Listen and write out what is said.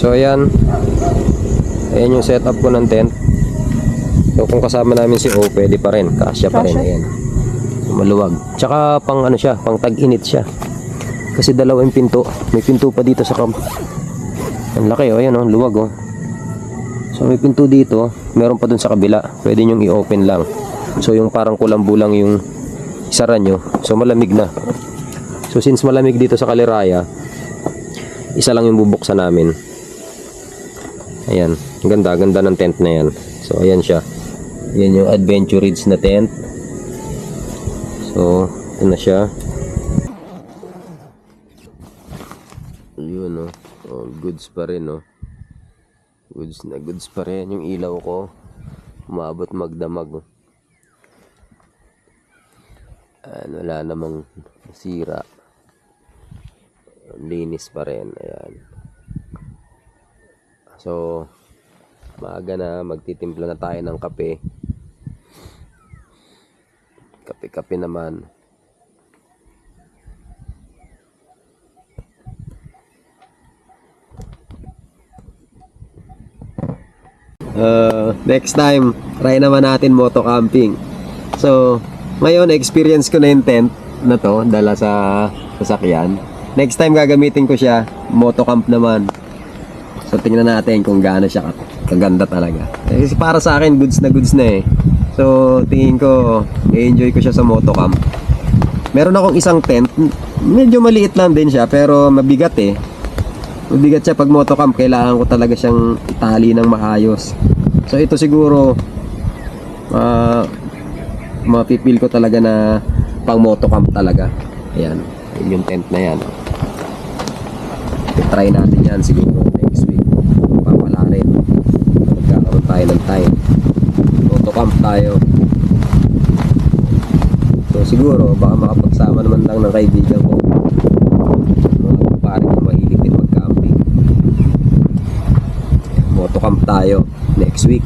So ayan. Ayan yung setup ko ng tent. So kung kasama namin si O, pwede pa rin. Kasya pa rin. Ayan. Maluwag. Tsaka pang ano siya, pang tag-init siya. Kasi dalawang pinto. May pinto pa dito sa camp. Ang laki oh, ayan oh, luwag oh. So may pinto dito, meron pa dun sa kabila. Pwede nyong i-open lang. So yung parang kulambo lang yung isara nyo. So malamig na. So since malamig dito sa Kaliraya, isa lang yung bubuksan namin. Ayan, ganda ng tent na yan. So ayan siya. Ayan yung Adventure Ridge na tent. So ito na siya. Yun oh. Oh, goods pa rin oh. Goods na goods pa rin. Yung ilaw ko umabot magdamag oh. Wala namang sira. Linis pa rin. Ayan. So maaga na, magtitimpla na tayo ng kape. Kape naman. Next time, try naman natin moto camping. So, ngayon, experience ko na yung tent na to, dala sa sasakyan. Next time, gagamitin ko siya, moto camp naman. So, tingnan natin kung gaano siya kaganda talaga. Kasi para sa akin, goods na eh. So, tingin ko, i-enjoy ko siya sa moto camp. Meron akong isang tent, medyo maliit lang din siya, pero mabigat eh. Mabigat siya pag moto camp, kailangan ko talaga siyang itali ng maayos. So ito siguro mapipil ko talaga na pang moto camp talaga. Ayan, yun yung tent na yan. I-try natin yan siguro next week. Papala rin. Magkakaroon tayo ng time. Moto camp tayo. So siguro baka makapagsama naman lang ng kaibigan ko. Mga pare ko mahilig din mag-camping. Moto camp tayo next week.